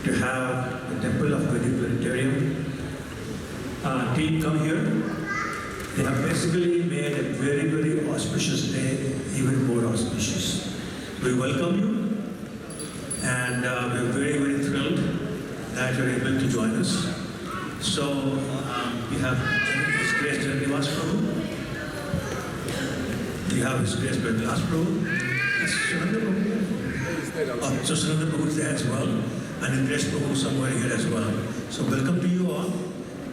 to have the Temple of Vedic Planetarium team come here. They have basically made a very, very auspicious day even more auspicious. We welcome you, and we are very, very thrilled that you are able to join us. So we have His Grace Nivas Prabhu, we have His Grace Bedlas Prabhu, so Sunanda Prabhu is there as well, and His Grace Prabhu somewhere here as well. So welcome to you all.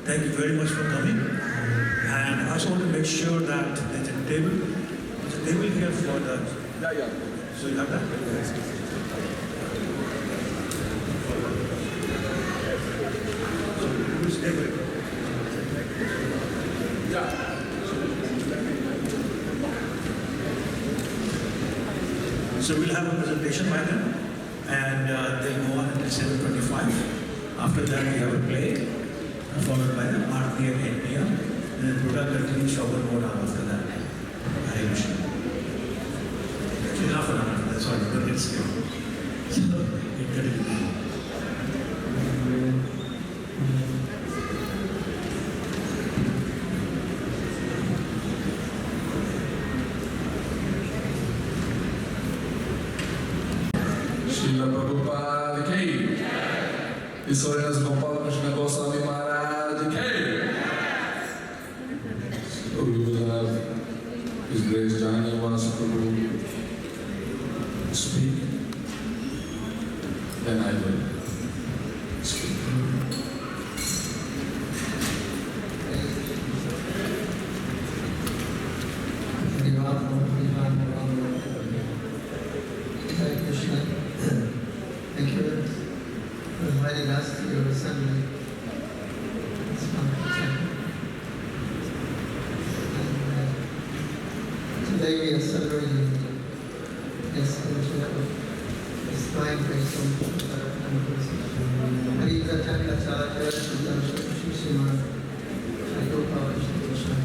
Thank you very much for coming. And I also want to make sure that there's a table here for the... Yeah. So you have that? So who's table? Yeah. So we'll have a presentation by them, and they'll go on until 7:25. After that, we have a play, followed by the Aarti at 8 p.m. And then Buddha continues Shobhan mode after that. Hare Krishna. Actually, half an hour after that, sorry, don't get scared. So, it continues. Srila Prabhupada Ki. His Holiness Gopal Krishna Goswami Maharaj Ki. So we will have His Grace Vyaspuja speak. Then I will speak. Hare Krishna. Thank you for inviting us to your assembly. It's wonderful temple. And today we are celebrating this fine grace of Harita Chakra Charya Shuddha Shushima Gopal Krishna.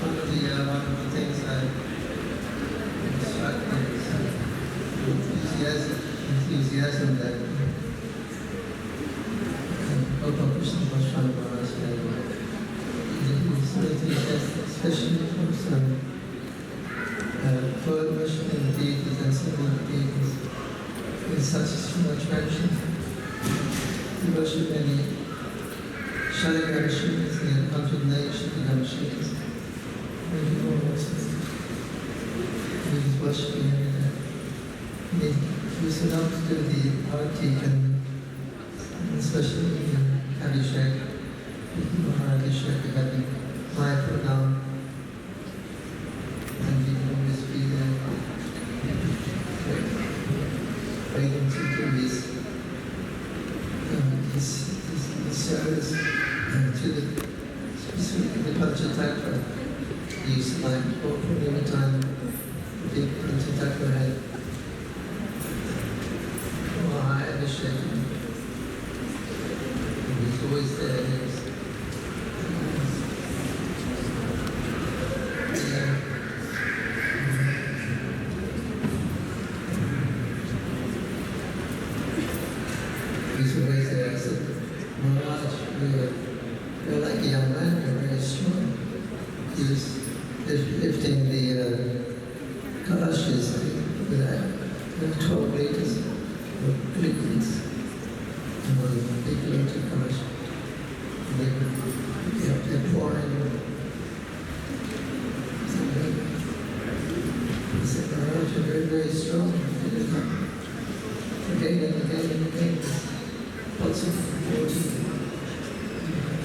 One of the things that struck me is enthusiasm that Gopal Krishna was trying to us. Especially from some poet worshipping deities and symbolic deities. There's such a strong attraction. We worship many Shalagram Shikas and 108 Shalagram Shikas. We just worshiping every day. We set out to do the arati and especially in Abhishek, Maharaj, we have the Maya Pranam, and we can always be there waiting to do this service to the specifically the Panchatattva. We used to like for any time the big Panchatattva had Maha Abhishek. He was always there. He's always there. I said, Maharaj, you're like a young man, you're very strong. He was lifting the kalashas with 12 liters of liquids. And one big liter kalash. They're pouring. He said, Maharaj, you're very, very strong. Again and again and again. Lots of water,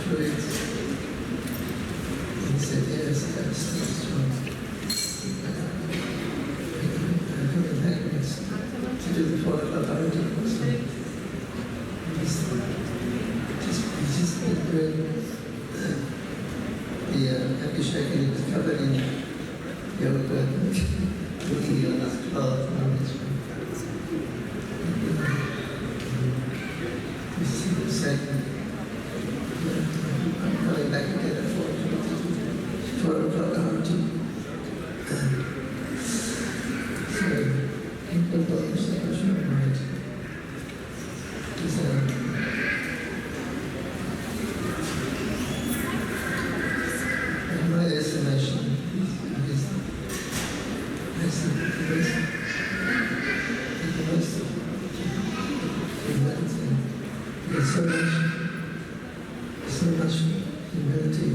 fluids. And he said, yes, I'm still strong. I'm coming back next to do the follow-up authority also. Just been doing the Abhishek, and it was covered in yoga, looking on that cloth. Said, I'm coming back again at 4 o'clock. Yes, the most humility. There's so much humility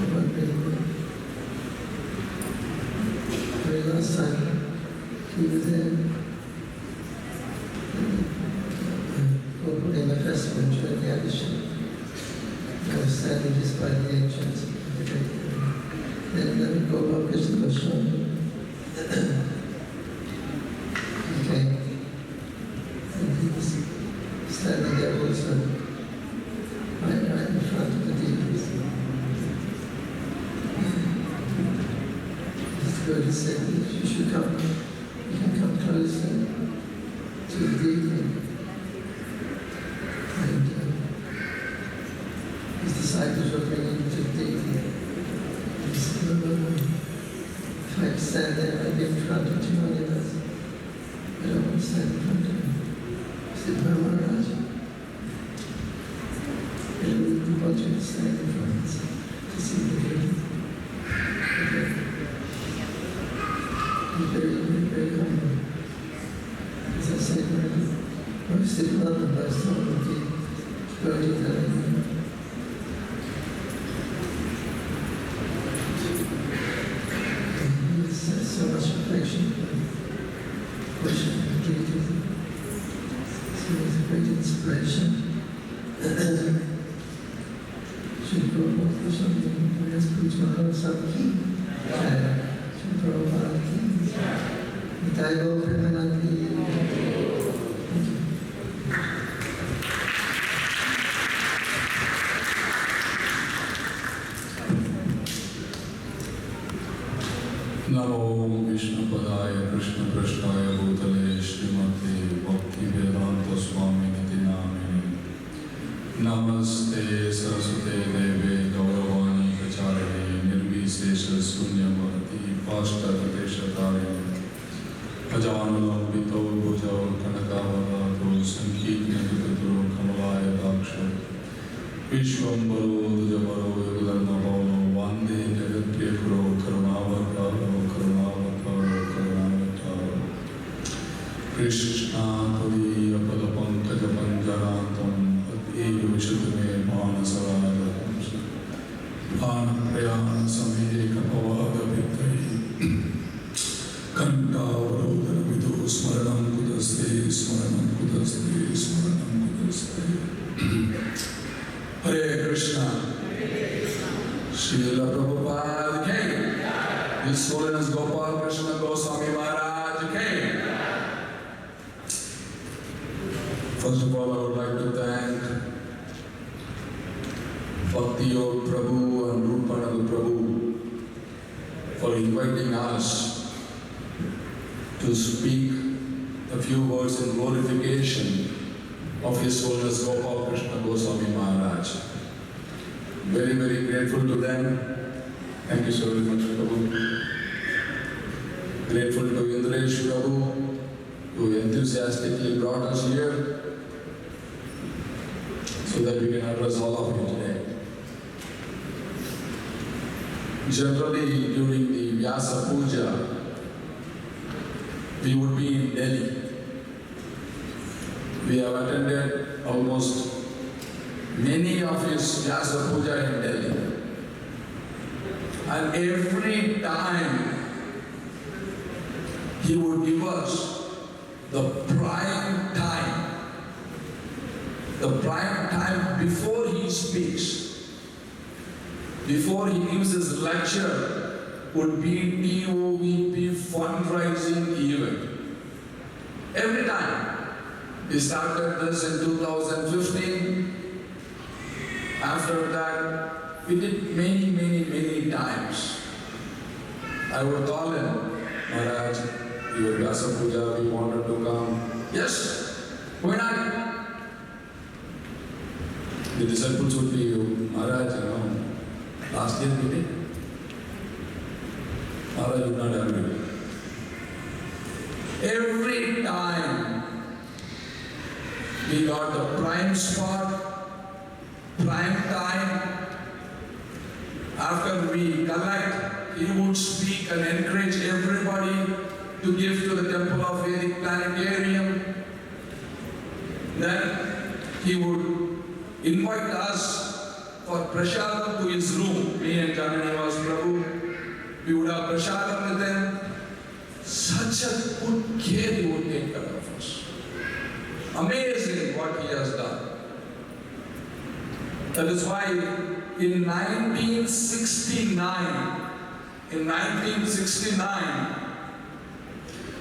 about being good. Very last time he was there, Gopal in the festival in Sri. I was standing just by the entrance. Then Gopal Krishna Goswami he came, and he was standing there also, right in front of the deities. His Guru said, you should come, you can come closer to the deity. And his disciples were bringing him to the deity. He said, no, if I stand there, I'd be in front of too many of us. I don't want to stand in front of him. He said, no, Maharaj. We want you to stand in front of us to see the Guru. He's very, very humble. As I said, most of London, most of the devotees that I know. So much affection for worship and duty. So it's a great inspiration. Should Gopal Goswami Vyaspuja Sabki should Prabhupada ki Nitai Gaur Premanandi. Thank you. Namo Vishnupadaya Krishna Prasthaya Bhutale Srimate Bhakti Vedanta Swami Niti Namini Namaste Saraswate Deve Gauravani Kacharane Nirvisesha Sunyamati Pashtatadeshatare Ajanulam Pito Bhujao Kanakavarato Sankitnakaturo Kamalaya Daksha Vishwambaro Dujavaro Yogadharma Bhavano Vande Jagatpriyakuro Karunavataro Krishna Turiya Padapankaja Panjarantam Adhiju Vishadame Manasarajam Panaprayana Samheka Pavada Vittai Kanta Varodhana Vidu Smaranam Kudaste Smaranam Kudaste Smaranam Kudaste Hare Krishna Srila Prabhupada came. His Holiness Gopal Krishna Goswami Maharaj came. First of all, I would like to thank Bhakti Yog Prabhu and Rupanand Prabhu for inviting us to speak a few words in glorification of His Holiness Gopal Krishna Goswami Maharaj. Very, very grateful to them. Thank you so very much, Prabhu. Grateful to Indresh Prabhu, who enthusiastically brought us here so that we can address all of you today. Generally, during the Vyaspuja, we would be in Delhi. We have attended almost many of his Vyaspuja in Delhi. And every time he would give us the prime time before he speaks, before he gives his lecture, would be TOVP fundraising event. Every time. We started this in 2015. After that, we did many times. I would call him, Maharaj, your Vyaspuja, we wanted to come. Yes, why not? The disciples would be, Maharaj, last year we did. Maharaj would not agree. Every time we got the prime spot, prime time. After we collect he would speak and encourage everybody to give to the Temple of Vedic Planetarium. Then he would invite us for prasadam to his room. Me and Jananivas Prabhu, we would have prasadam with him. Such a good care he would take care of us. Amazing what he has done. That is why in 1969,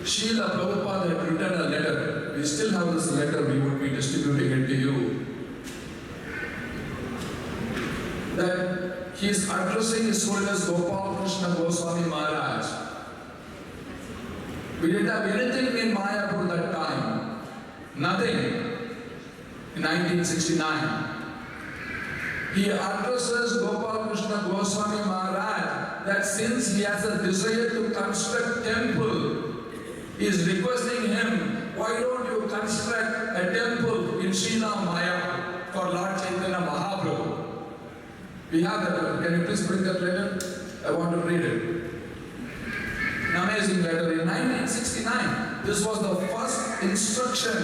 Srila Prabhupada had written a letter. We still have this letter, we would be distributing it to you. That he is addressing His Holiness Gopal Krishna Goswami Maharaj. We didn't have anything in Mayapur that time. Nothing. In 1969. He addresses Gopal Krishna Goswami Maharaj that since he has a desire to construct temple, he is requesting him, why don't you construct a temple in Srila Maya for Lord Chaitanya Mahaprabhu? We have that letter. Can you please bring that letter? I want to read it. An amazing letter. In 1969, this was the first instruction.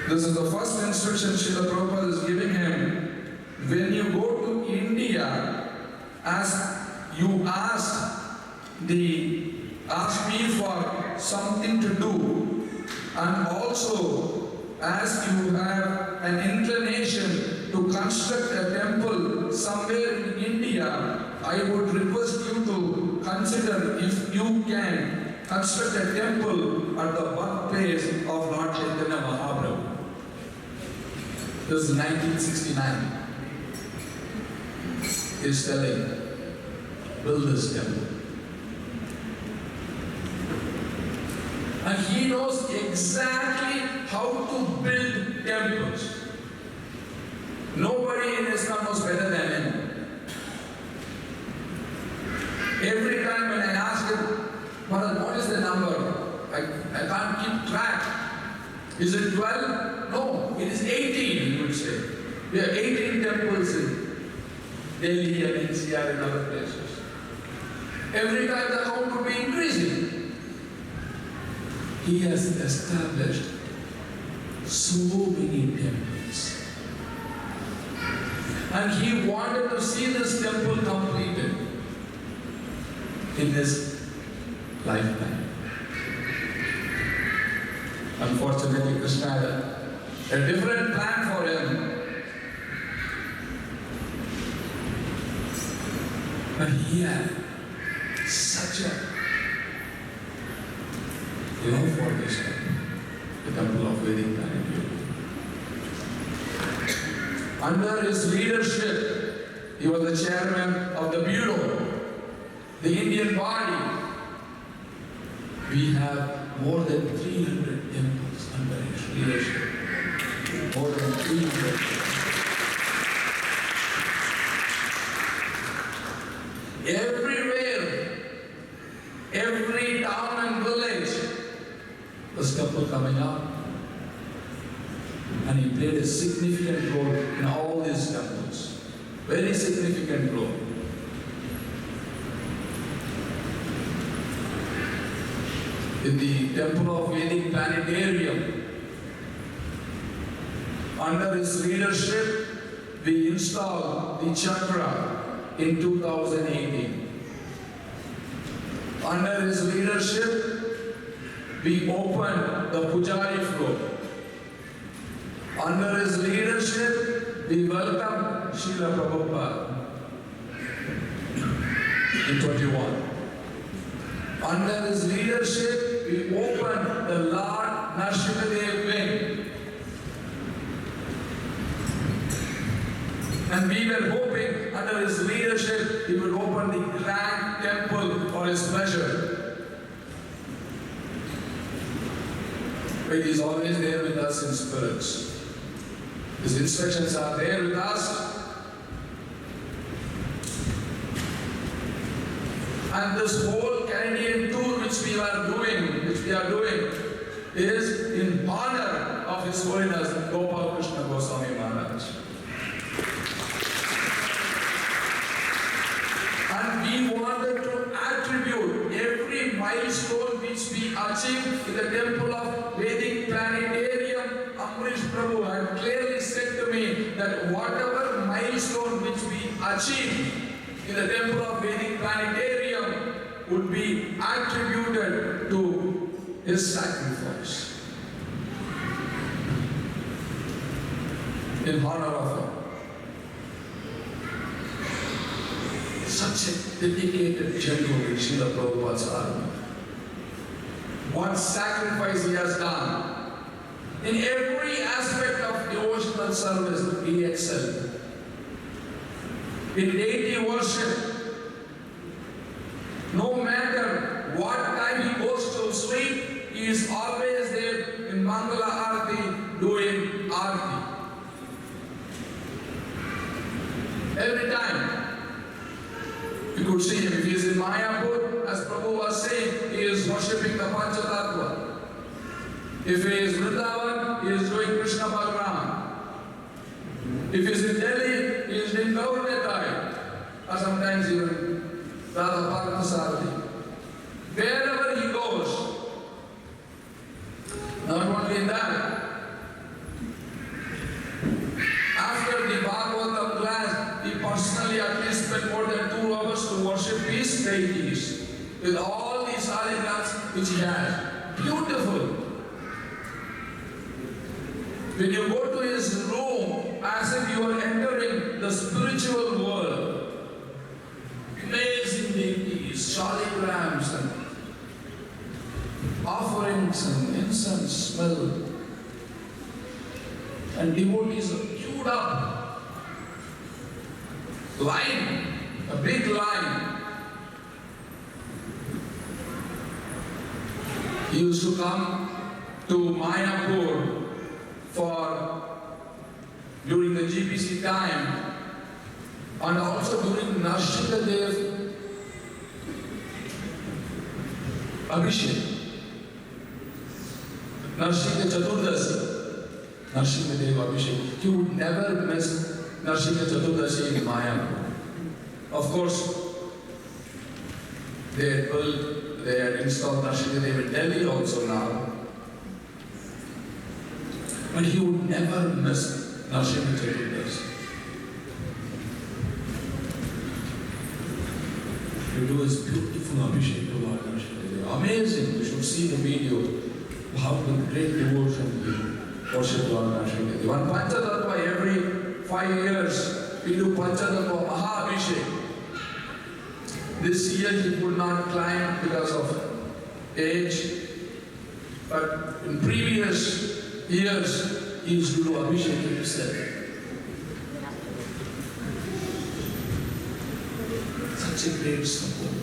This is the first instruction Srila Prabhupada is giving him. When you go to India, as you asked me for something to do, and also as you have an inclination to construct a temple somewhere in India, I would request you to consider if you can construct a temple at the birthplace of Lord Chaitanya Mahaprabhu. This is 1969. He is telling, build this temple. And he knows exactly how to build temples. Nobody in Iskcon knows better than him. Every time when I ask him, Maharaj, what is the number? I can't keep track. Is it 12? No, it is 18, he would say. There are 18 temples in Delhi and NCR and other places. Every time the count would be increasing. He has established so many temples. And he wanted to see this temple completed in his lifetime. Unfortunately, Krishna had a different plan for him. But he had such a love for this temple, the temple of Vedic Planetarium. Under his leadership, he was the chairman of the bureau, the Indian body. We have more than 300 temples under his leadership. More than 300. Everywhere, every town and village, was temple coming up. And he played a significant role in all these temples. Very significant role. In the Temple of Vedic Planetarium, under his leadership, we installed the chakra in 2018. Under his leadership, we opened the Pujari floor. Under his leadership, we welcomed Srila Prabhupada in 21. Under his leadership, we opened the Lord Narsimhadev wing. And we were hoping under his leadership, he would open the grand temple for his pleasure. But he is always there with us in spirits. His instructions are there with us. And this whole Canadian tour which we are doing, is in honor of His Holiness Gopal Krishna Goswami Maharaj. achieved in the temple of Vedic planetarium. Amrish Prabhu had clearly said to me that whatever milestone which we achieved in the temple of Vedic planetarium would be attributed to his sacrifice in honor of him. Such a dedicated general in Srila Prabhupada's army. What sacrifice he has done. In every aspect of devotional service, he excelled. In deity worship, no matter what time he goes to sleep, he is always there in Mangala Arati doing Arati. Every time. You could see him. If he is in Mayapur, as Prabhu was saying, he is worshipping the Panchatattva. If he is Vrindavan, he is doing Krishna Balaram. If he is in Delhi, he is doing Gauranetai. Or sometimes even Radha Parthasarthi. Wherever he goes, not only that, after the Bhagavatam class, he personally at least spent more than 2 hours to worship his deities with all these alignments which he has. Beautiful. When you go to his room, as if you are entering the spiritual world, amazing deities, shaligrams and offerings and incense smell, and devotees are queued up, line, a big line. He used to come to Mayapur during the GPC time, and also during Narshikadev Abhishek, Narshika Chaturdasi, Narshikadev Abhishek. He would never miss Narshika Chaturdasi in Mayapur. Of course, they had installed Narshikadev in Delhi also now. But he would never miss Narshika Chaturdasi. He do his beautiful Abhishek to Lord Narshika. Amazing. You should see the video. How with great devotion he worship Lord Narshika. One Panchatattva every 5 years we do Panchatattva Mahabhishek. This year he could not climb because of age, but in previous years he used to do Abhishek himself. Such a great support.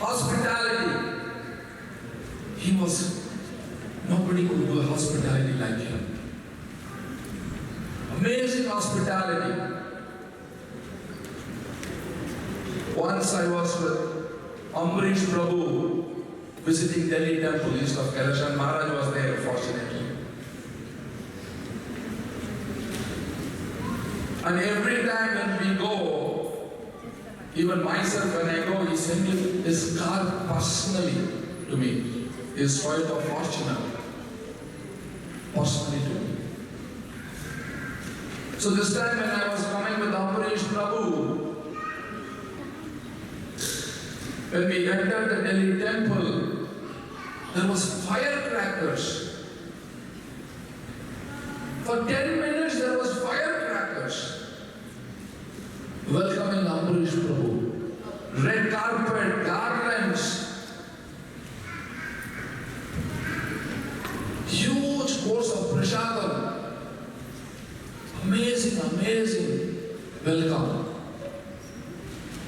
Hospitality. Nobody could do hospitality like him. Amazing hospitality. Once I was with Amrish Prabhu visiting Delhi temple east of Kailash, and Maharaj was there, fortunately. And every time when we go, even myself when I go, he sent his car personally to me. His Toyota of Fortuner personally to me. So this time when I was coming with Amrish Prabhu, when we entered the Delhi temple, there was firecrackers. For 10 minutes there was firecrackers. Welcoming Amrish Prabhu. Red carpet, garlands. Huge course of prasadam. Amazing, amazing welcome.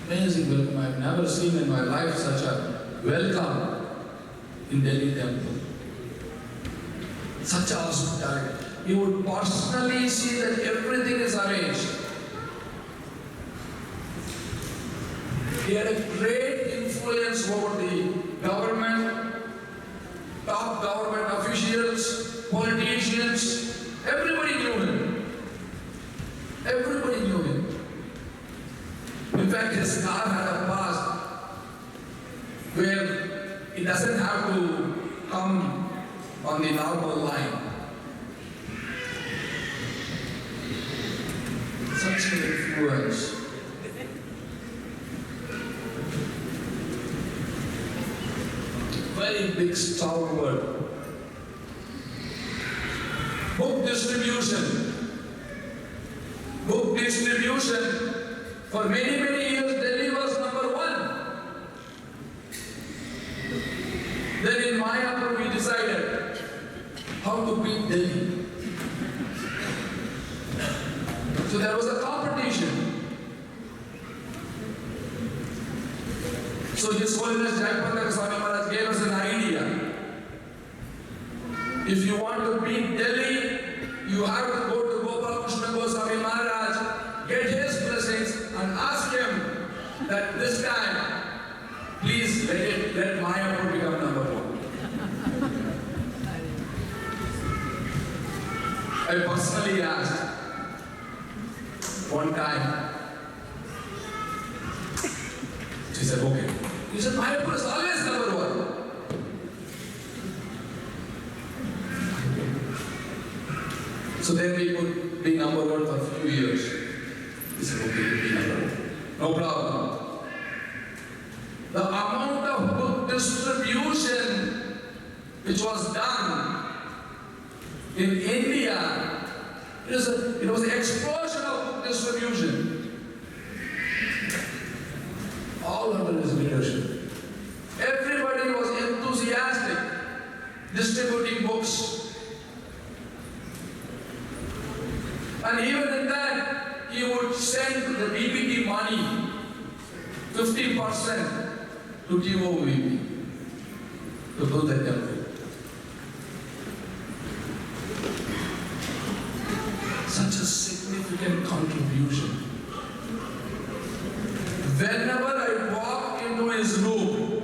Amazing welcome. I've never seen in my life such a welcome in Delhi temple. Such a hospitality. You would personally see that everything is arranged. He had a great influence over the government, top government officials, politicians. Everybody knew him. Everybody knew him. In fact, his car had a past where in doesn't have to come on the normal line. Such an influence. Very big stalwart. Book distribution. Book distribution. For many, many years, Delhi was number one. Then in Mayapur, we decided how to beat Delhi. So there was a competition. So His Holiness Goswami Maharaj gave us an idea. If you want to beat Delhi, you have to go to Gopal Krishna Goswami Maharaj, get his blessings and ask him that this time, please let Mayapur become number one. I personally asked one time. She said, okay. He said, Mayapur is always number one. So then we could be number one for a few years. He said, okay, we'll be number one. No problem. The amount of book distribution which was done in India, it was an explosion of book distribution. All under his leadership. Everybody was enthusiastic, distributing books. And even in that, he would send the DBT money, 50% to TOVP, to build the temple. Such a significant contribution. Whenever I walk into his room,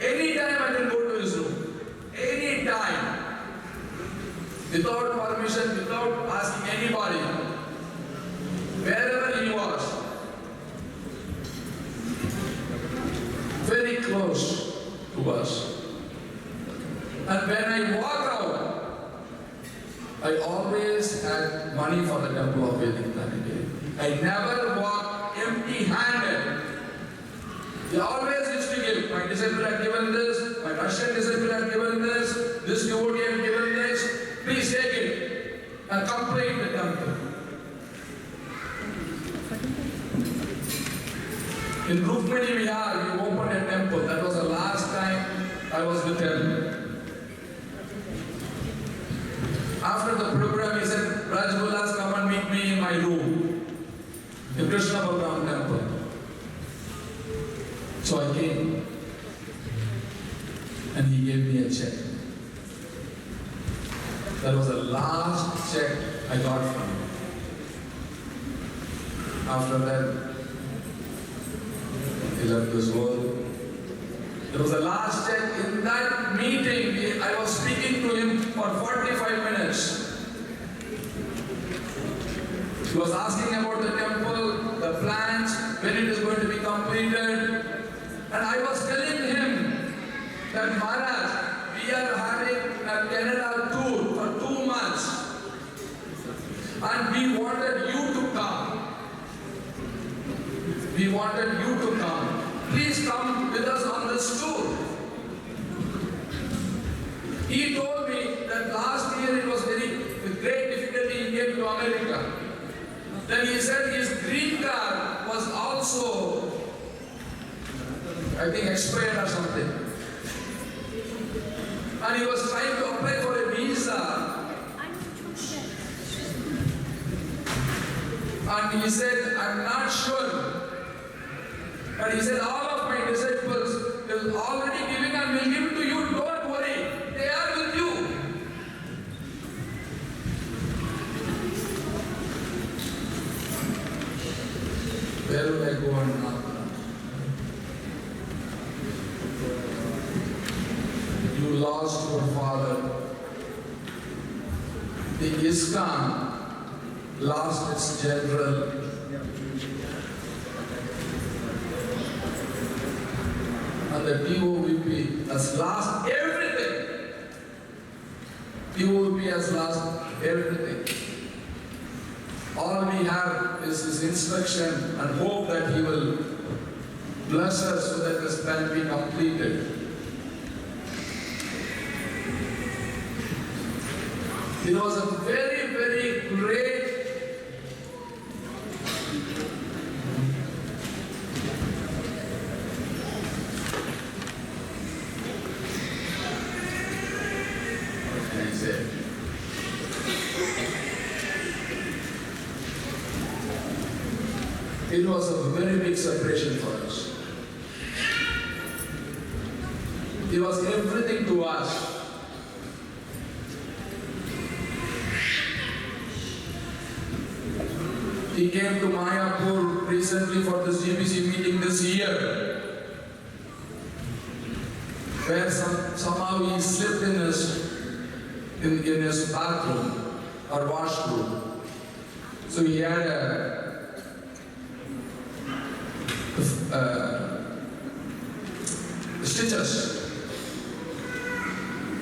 anytime I can go to his room, anytime, without permission, without asking anybody, wherever he was, very close to us. And when I walk out, I always had money for the temple of Vedic Planetarium. I never walked empty-handed. They always used to give. My disciple had given this, my Russian disciple had given this devotee had given this. Please take it and complete the temple. In Rukmini Vihar, we opened a temple. That was the last time I was with him. After the program, he said, Rajgulas, come and meet me in my room. The Krishna Balaram temple. So I came. And he gave me a check. That was the last check I got from him. After that, he left this world. It was the last check. In that meeting, I was speaking to him for 45 minutes. He was asking about the temple, the plans, when it is going to be completed. And I was telling him that Maharaj, we are having a Canada tour for 2 months. And we wanted you to come. We wanted you to come. Please come with us on this tour. He told me that last year it was with great difficulty he came to America. Then he said his green card was also, I think, expired or something. And he was trying to apply for a visa. And he said, I'm not sure. But he said, all of my disciples will already giving and will give it to you. Don't worry. They are with you. Where will I go and now? You lost your father. The Iskcon lost its general. and the TOVP has lost everything. TOVP has lost everything. All we have is his instruction and hope that he will bless us so that this can be completed. It was a very, very great It was a very big separation for us. It was everything to us. He came to Mayapur recently for this GBC meeting this year, where somehow he slipped in his bathroom or washroom. So he had stitches.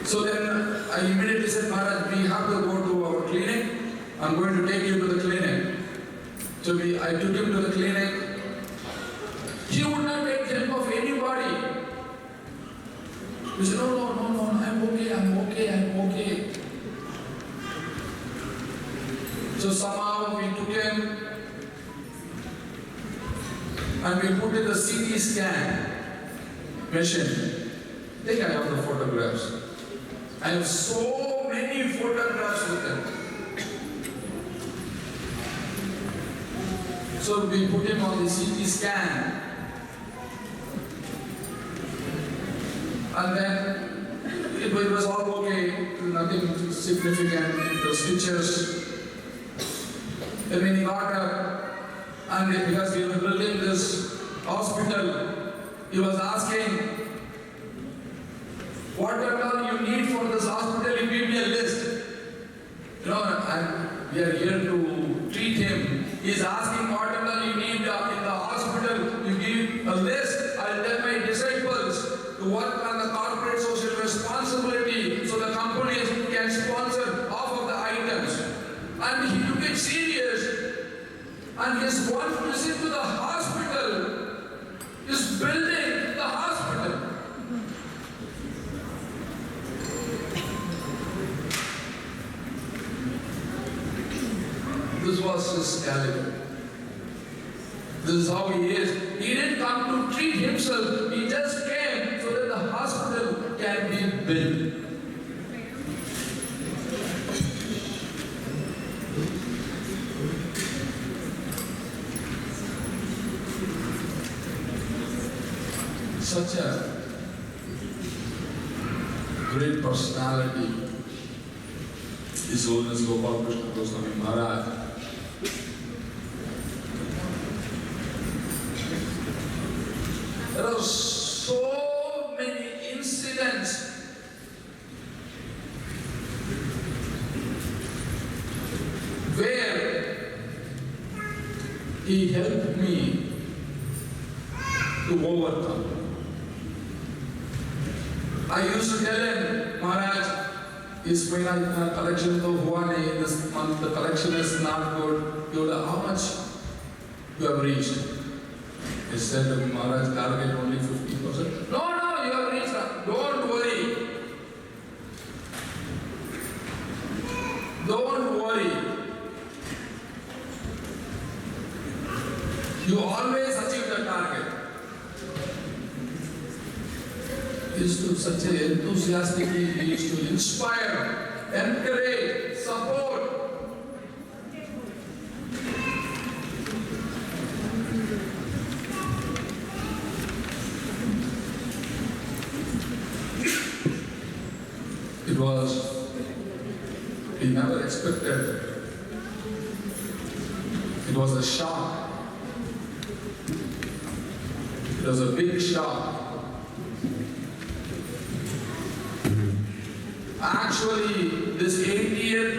So then I immediately said, Maharaj, we have to go to our clinic. I'm going to take you to the clinic. So I took him to the clinic. He would not take help of anybody. He said, no, I'm okay. So somehow we took him and we put in the CT scan machine. I think I have the photographs. I have so many photographs with him. So we put him on the CT scan. And then it was all okay, nothing significant, the stitches. Then when he got up, and because we were building this hospital, he was asking, what all you need for this hospital, you give me a list. And we are here to treat him. He is asking what all you need in the hospital, you give a list. I'll tell my disciples to work on the corporate social responsibility so the companies can sponsor half of the items. And he took it serious. And his one visit to the hospital is building the hospital. This was his caliber. This is how he is. He didn't come to treat himself. He just came so that the hospital can be built. Such a great personality His Holiness Gopal Krishna Goswami Maharaj. There are so many incidents where he helped me to overcome. I used to tell him, Maharaj, इस महीना collection तो हुआ नहीं, this month the collection is not good. You know how much you have reached? He said, Maharaj, target only 50%. No, you have reached that. Don't worry. Don't worry. You always achieve the target. He used to such an enthusiastically, he used to inspire, encourage, support. It was, he never expected. It was a shock. It was a big shock. Actually, this 80th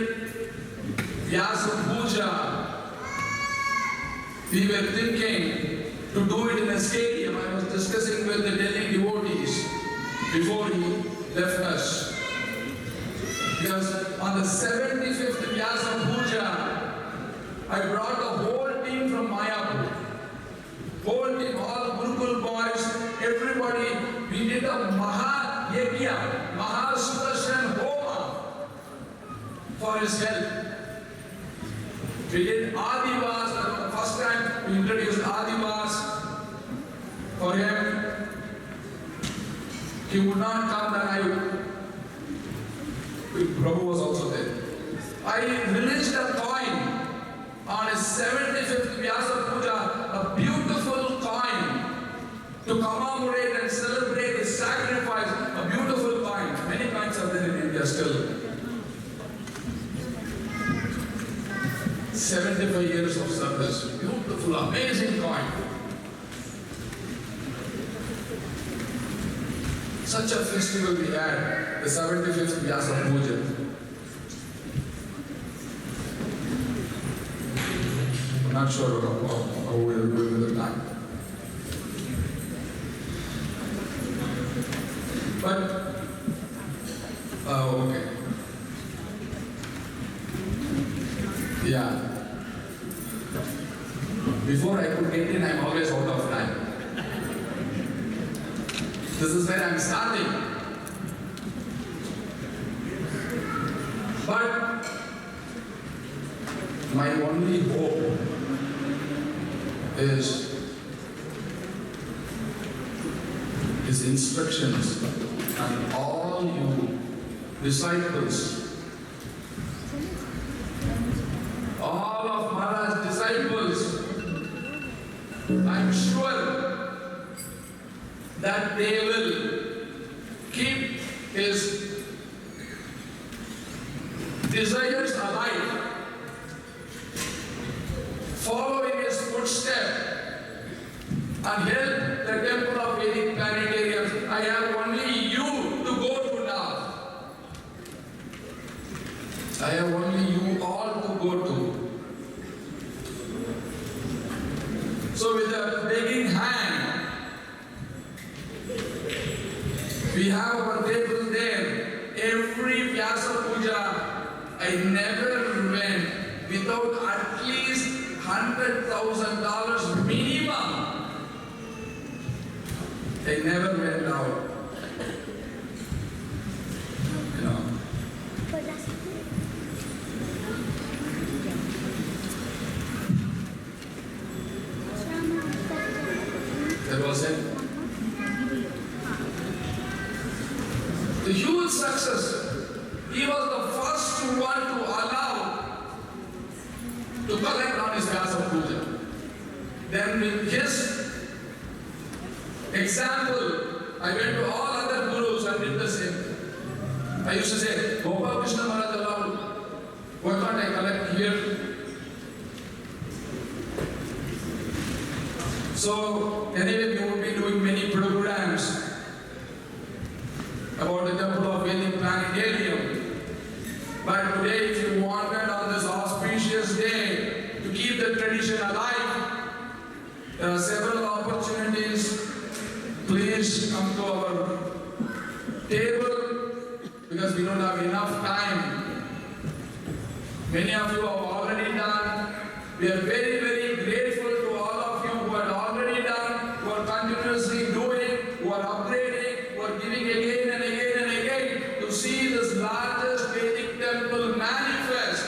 Vyaspuja, we were thinking to do it in a stadium. I was was discussing with the Delhi devotees before he left us. Because on the 75th Vyaspuja, I brought the whole team from Mayapur. Whole team, all Gurukul boys, everybody. We did a Maha Yajna, Maha Sudarshan Homa for his health. We did Adivas, the first time we introduced Adivas for him. He would not come, then Prabhu was also there. I released a coin on his 75th Vyaspuja, a beautiful coin to commemorate and celebrate his sacrifice, a beautiful coin. Many coins are there in India still. 75 years of service, beautiful, amazing coin. Such a festival we had, the 75th Vyaspuja. I'm not sure how we are doing with the time. But, okay. Yeah. Before I could get in, I'm always out of time. This is where I'm starting. But my only hope is his instructions and all you disciples, all of Maharaj's disciples, I'm sure that they will keep his desires alive, following his footsteps, and help the temple of Vedic planetariums. I have only you to go to now. I have only you all to go to. So with a begging hand, we have our table there. Every Vyaspuja, I never went without at least $100,000 minimum. I never went out. You know. That was it. The huge success. He was the first one to allow to collect on his Vyaspuja. Then with his example, I went to all other gurus and did the same. I used to say, Gopal Krishna Maharaj allowed, why can't I collect here? So anyway, we would be doing many programs about the temple of Vedic planetarium. But today, if you wanted on this auspicious day to keep the tradition alive, there are several opportunities. Please come to our table because we don't have enough time. Many of you have already done. We are very, very grateful to all of you who have already done, who are continuously doing, who are upgrading, who are giving again and again and again to see this largest Vedic temple manifest.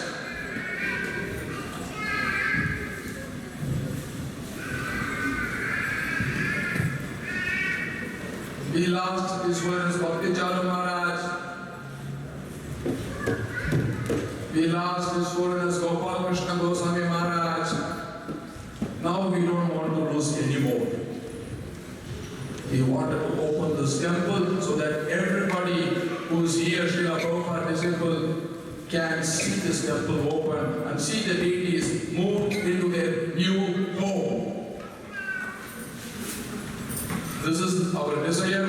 We lost His Holiness Bhakti Charu Maharaj. We lost His Holiness Gopal Krishna Goswami Maharaj. Now we don't want to lose anymore. We wanted to open this temple so that everybody who is here, Srila Prabhupada disciple, can see this temple open and see the deities move into their new home. This is our desire.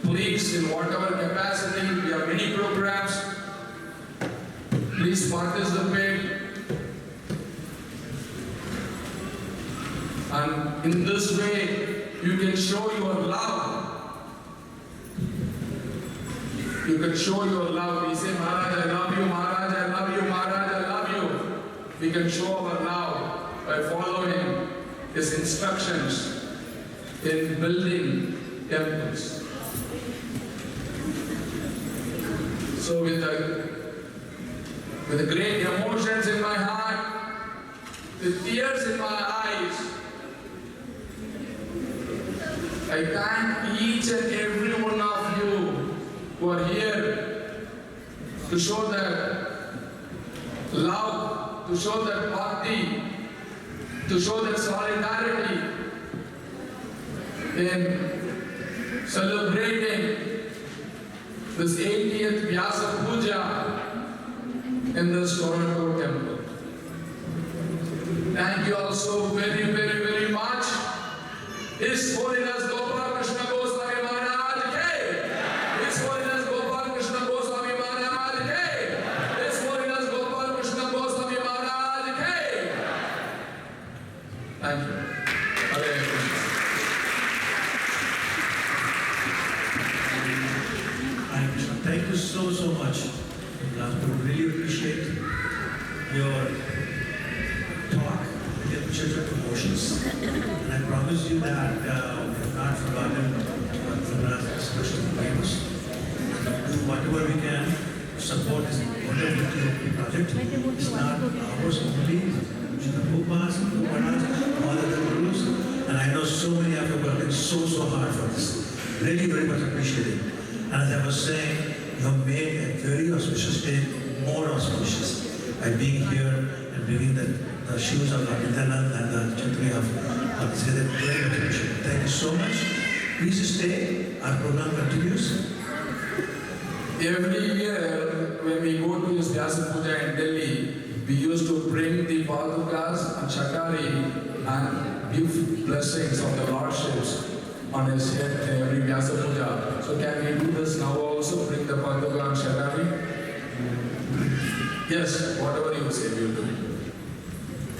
Please, in whatever capacity, we have many programs. Please participate. And in this way, you can show your love. You can show your love. We say, Maharaj, I love you, Maharaj, I love you, Maharaj, I love you. We can show our love by following his instructions in building temples. So with the great emotions in my heart, with tears in my eyes, I thank each and every one of you who are here to show that love, to show that bhakti, to show that solidarity in celebrating this 80th Vyaspuja in this Toronto temple. Thank you all so very, very, very much. His Holiness Gopal Krishna Goswami Maharaj Ke! His Holiness Gopal Krishna Goswami Maharaj Ke! His Holiness Gopal Krishna Goswami Maharaj Ke! Thank you. Hare Krishna. Hare Krishna. Thank you so much. We really appreciate your talk, your pictures of emotions. And I promise you that we have not forgotten what the Maharaj expression gave us. Do whatever we can to support this wonderful TOVP project. It's not ours only. The Gopals, the Maharaj, all other gurus. And I know so many of you are working so hard for this. Really very much appreciated. And as I was saying, you have made a very auspicious day more auspicious by being here and bringing the shoes of Nityanand and the chantri of Siddha. Very much appreciated. Thank you so much. Please stay. Our program continues. Every year when we go to this Vyaspuja in Delhi, we used to bring the Padukas and Shakari and give blessings of the Lordships on his head in every Vyaspuja. So can we do this now also, bring the Paduka and Shakari? Yes, whatever you say, we will do.